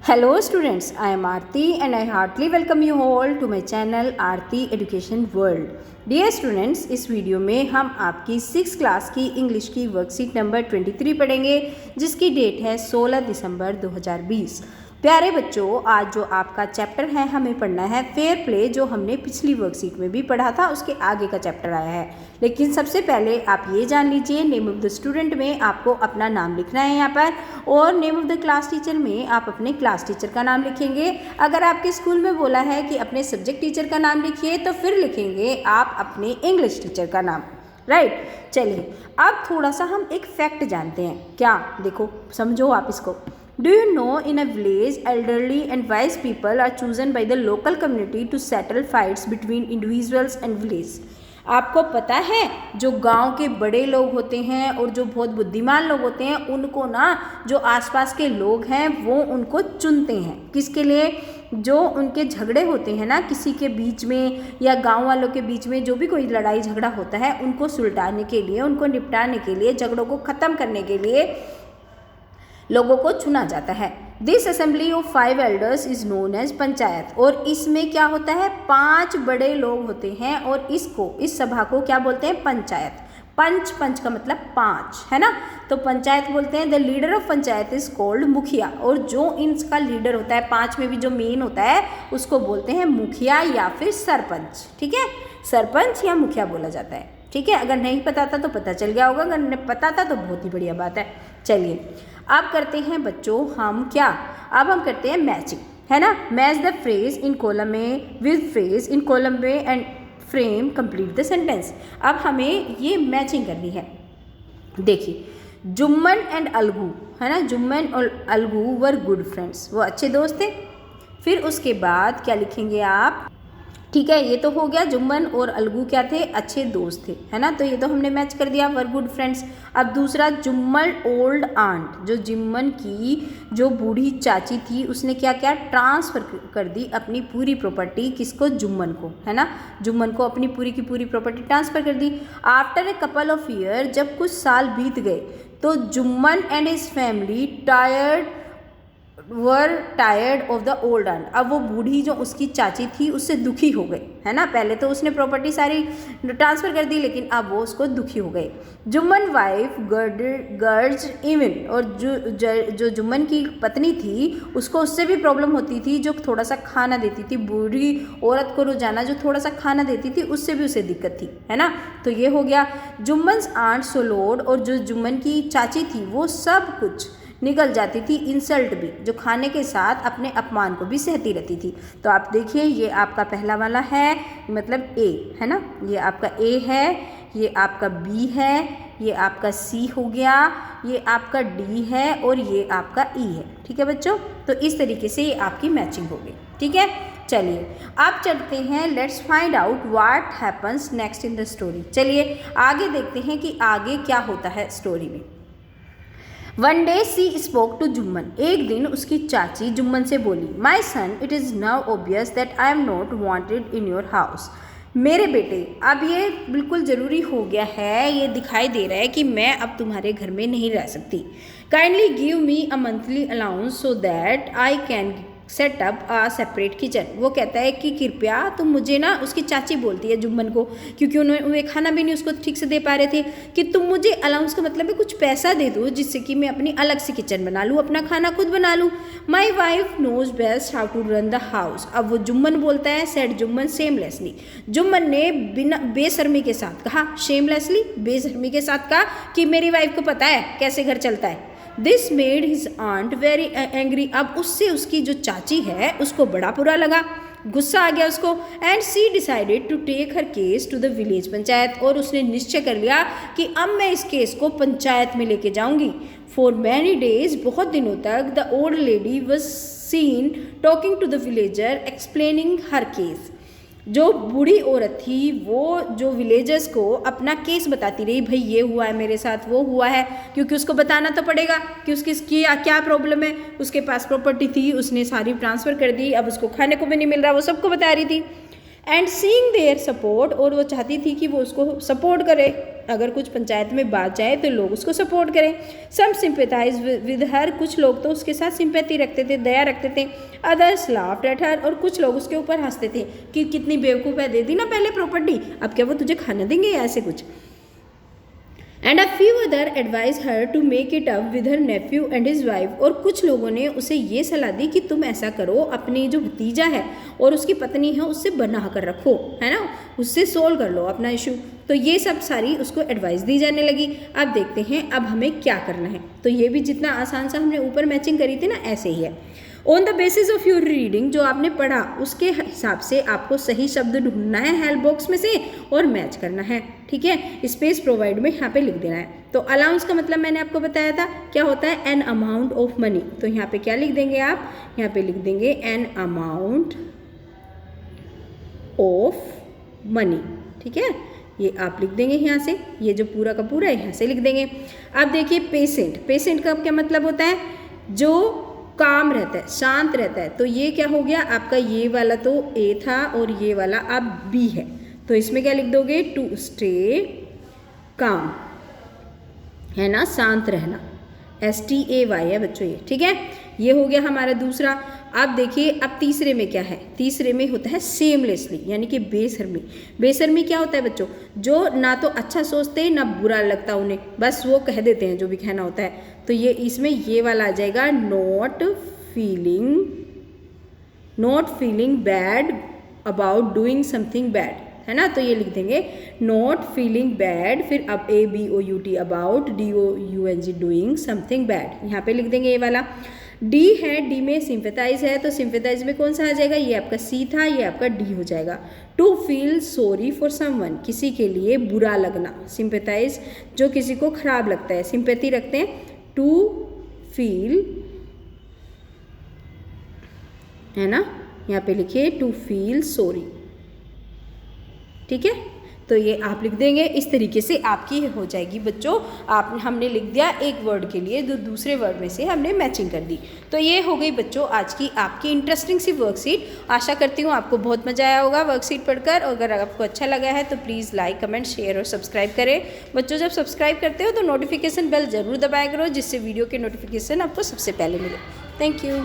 Hello students, I am Aarti and I heartily welcome you all to my channel Aarti Education World. Dear students, इस video में हम आपकी 6th class की English की worksheet number 23 पढ़ेंगे जिसकी date है 16 दिसंबर 2020। प्यारे बच्चों, आज जो आपका चैप्टर है हमें पढ़ना है फेयर प्ले, जो हमने पिछली वर्कशीट में भी पढ़ा था, उसके आगे का चैप्टर आया है। लेकिन सबसे पहले आप ये जान लीजिए, नेम ऑफ द स्टूडेंट में आपको अपना नाम लिखना है यहाँ पर, और name of the class teacher में आप अपने क्लास टीचर का नाम लिखेंगे। अगर आपके स्कूल में बोला है कि अपने सब्जेक्ट टीचर का नाम लिखिए तो फिर लिखेंगे आप अपने इंग्लिश टीचर का नाम। राइट, चलिए अब थोड़ा सा हम एक फैक्ट जानते हैं। क्या, देखो समझो आप इसको। Do you know in a village, elderly and wise people are chosen by the local community to settle fights between individuals and village? आपको पता है, जो गांव के बड़े लोग होते हैं और जो बहुत बुद्धिमान लोग होते हैं, उनको ना जो आसपास के लोग हैं वो उनको चुनते हैं। किसके लिए? जो उनके झगड़े होते हैं ना किसी के बीच में या गांव वालों के बीच में, जो भी कोई लड़ाई झगड़ा होता है, उनको सुलटाने के लिए, उनको निपटाने के लिए, झगड़ों को ख़त्म करने के लिए लोगों को चुना जाता है। This assembly of 5 elders is known as panchayat. और इसमें क्या होता है, 5 बड़े लोग होते हैं और इस सभा को क्या बोलते हैं? पंचायत। पंच का मतलब 5 है ना, तो पंचायत बोलते हैं। The leader of panchayat is called मुखिया। और जो इनका लीडर होता है, 5 में भी जो मेन होता है, उसको बोलते हैं मुखिया या फिर सरपंच। ठीक है, सरपंच या मुखिया बोला जाता है। ठीक है, अगर नहीं पता था तो पता चल गया होगा, अगर नहीं पता था तो बहुत ही बढ़िया बात है। चलिए अब करते हैं बच्चों हम क्या, अब हम करते हैं मैचिंग, है ना। Match the phrase in column में विद फ्रेज इन कॉलम में and frame complete the sentence. अब हमें ये मैचिंग करनी है। देखिए, जुम्मन एंड अलगू, है ना, जुम्मन और अलगू वर गुड फ्रेंड्स, वो अच्छे दोस्त थे। फिर उसके बाद क्या लिखेंगे आप? ठीक है, ये तो हो गया, जुम्मन और अलगू क्या थे? अच्छे दोस्त थे, है ना, तो ये तो हमने मैच कर दिया, वर गुड फ्रेंड्स। अब दूसरा, जुम्मन ओल्ड आंट, जो जुम्मन की जो बूढ़ी चाची थी, उसने क्या क्या ट्रांसफ़र कर दी अपनी पूरी प्रॉपर्टी, किसको? जुम्मन को, है ना, जुम्मन को अपनी पूरी की पूरी प्रॉपर्टी ट्रांसफ़र कर दी। After a couple of year, जब कुछ साल बीत गए तो Jumman and his family were tired of the old aunt. अब वो बूढ़ी जो उसकी चाची थी उससे दुखी हो गए, है ना। पहले तो उसने प्रॉपर्टी सारी ट्रांसफ़र कर दी, लेकिन अब वो उसको दुखी हो गए। जुम्मन वाइफ गर्ज इवन, और जो जुम्मन की पत्नी थी उसको उससे भी प्रॉब्लम होती थी, जो थोड़ा सा खाना देती थी, बूढ़ी औरत को रोजाना जो थोड़ा सा खाना देती थी, उससे भी उसे दिक्कत थी, है ना। तो ये हो गया। जुम्मन्स आंट सोलोड, और जो जुम्मन की चाची थी वो सब कुछ निकल जाती थी, इंसल्ट भी, जो खाने के साथ अपने अपमान को भी सहती रहती थी। तो आप देखिए, ये आपका पहला वाला है, मतलब ए, है ना, ये आपका ए है, ये आपका बी है, ये आपका सी हो गया, ये आपका डी है और ये आपका ई है। ठीक है बच्चों, तो इस तरीके से ये आपकी मैचिंग हो गई। ठीक है, चलिए अब चलते हैं, let's find out what happens next in the story. चलिए आगे देखते हैं कि आगे क्या होता है स्टोरी में। One day she spoke to Jumman, एक दिन उसकी चाची जुम्मन से बोली, my son, it is now obvious that I am not wanted in your house. मेरे बेटे, अब ये बिल्कुल ज़रूरी हो गया है, ये दिखाई दे रहा है कि मैं अब तुम्हारे घर में नहीं रह सकती। Kindly give me a monthly allowance so that I can set up a separate kitchen. वो कहता है कि कृपया तुम मुझे ना, उसकी चाची बोलती है जुम्मन को, क्योंकि वे खाना भी नहीं उसको ठीक से दे पा रहे थे, कि तुम मुझे अलाउंस का मतलब है कुछ पैसा दे दो, जिससे कि मैं अपनी अलग से किचन बना लूँ, अपना खाना खुद बना लूँ। My wife knows best how to run the house. अब वो जुम्मन बोलता है, सेड जुम्मन शेमलेसली। जुम्मन ने बिना बेशर्मी के साथ कहा, शेमलेसली, बेशर्मी के साथ कहा कि मेरी वाइफ को पता है कैसे घर चलता है। This made his aunt very angry. अब उससे उसकी जो चाची है उसको बड़ा बुरा लगा, गुस्सा आ गया उसको। And she decided to take her case to the village panchayat, और उसने निश्चय कर लिया कि अब मैं इस केस को पंचायत में लेके जाऊंगी। फॉर मैनी डेज, बहुत दिनों तक, the old lady was seen talking to the villager explaining her case. जो बूढ़ी औरत थी वो जो विलेजर्स को अपना केस बताती रही, भाई ये हुआ है मेरे साथ, वो हुआ है, क्योंकि उसको बताना तो पड़ेगा कि उसकी क्या प्रॉब्लम है। उसके पास प्रॉपर्टी थी, उसने सारी ट्रांसफ़र कर दी, अब उसको खाने को भी नहीं मिल रहा, वो सबको बता रही थी। एंड सीइंग देयर सपोर्ट, और वो चाहती थी कि वो उसको सपोर्ट करे, अगर कुछ पंचायत में बात जाए तो लोग उसको सपोर्ट करें। सम सिंपैथाइज विद हर, कुछ लोग तो उसके साथ सिंपैथी रखते थे, दया रखते थे। अदर्स लाफ्ड एट हर, और कुछ लोग उसके ऊपर हंसते थे कि कितनी बेवकूफ़ है, दे दी ना पहले प्रॉपर्टी, अब क्या वो तुझे खाना देंगे या ऐसे कुछ। And a few other advise her to make it up with her nephew and his wife, और कुछ लोगों ने उसे ये सलाह दी कि तुम ऐसा करो, अपनी जो भतीजा है और उसकी पत्नी है उससे बना कर रखो, है ना, उससे सोल्व कर लो अपना इशू। तो ये सब सारी उसको एडवाइस दी जाने लगी। अब देखते हैं अब हमें क्या करना है। तो ये भी जितना आसान सा हमने ऊपर मैचिंग करी थी ना, ऐसे ही है। On the basis of your reading, जो आपने पढ़ा उसके हिसाब से आपको सही शब्द ढूंढना है हेल्प बॉक्स में से और मैच करना है, ठीक है। स्पेस प्रोवाइड में यहाँ पे लिख देना है। तो अलाउंस का मतलब मैंने आपको बताया था क्या होता है, एन अमाउंट ऑफ मनी। तो यहाँ पे क्या लिख देंगे आप, यहाँ पे लिख देंगे एन अमाउंट ऑफ मनी, ठीक है। ये आप लिख देंगे यहाँ से, ये जो पूरा का पूरा यहाँ से लिख देंगे। अब देखिए पेशेंट, पेशेंट का क्या मतलब होता है, जो काम रहता है, शांत रहता है। तो ये क्या हो गया आपका, ये वाला तो ए था और ये वाला अब बी है। तो इसमें क्या लिख दोगे, टू स्टे काम, है ना, शांत रहना, STAY है बच्चों ये, ठीक है। ये हो गया हमारा दूसरा। अब देखिए अब तीसरे में क्या है, तीसरे में होता है सेमलेसली, यानी कि बेशर्मी। बेशर्मी क्या होता है बच्चों, जो ना तो अच्छा सोचते ना बुरा लगता उन्हें, बस वो कह देते हैं जो भी कहना होता है। तो ये इसमें ये वाला आ जाएगा, not feeling bad about doing something bad, है ना। तो ये लिख देंगे नॉट फीलिंग बैड, फिर अब ABOUT about, DOUNG doing something bad, यहाँ पे लिख देंगे ये वाला। डी है, डी में सिंपैथाइज है, तो सिंपैथाइज में कौन सा आ जाएगा, ये आपका सी था, ये आपका डी हो जाएगा। To feel sorry for someone, किसी के लिए बुरा लगना, सिंपैथाइज जो किसी को खराब लगता है, सिंपैथी रखते हैं। टू फील, है ना, यहाँ पे लिखिए टू फील सॉरी, ठीक है। तो ये आप लिख देंगे, इस तरीके से आपकी हो जाएगी बच्चों। हमने लिख दिया एक वर्ड के लिए, दूसरे वर्ड में से हमने मैचिंग कर दी। तो ये हो गई बच्चों आज की आपकी इंटरेस्टिंग सी वर्कशीट। आशा करती हूँ आपको बहुत मज़ा आया होगा वर्कशीट पढ़कर। अगर आपको अच्छा लगा है तो प्लीज़ लाइक, कमेंट, शेयर और सब्सक्राइब करें। बच्चों जब सब्सक्राइब करते हो तो नोटिफिकेशन बेल ज़रूर दबाया करो, जिससे वीडियो के नोटिफिकेशन आपको सबसे पहले मिले। Thank you.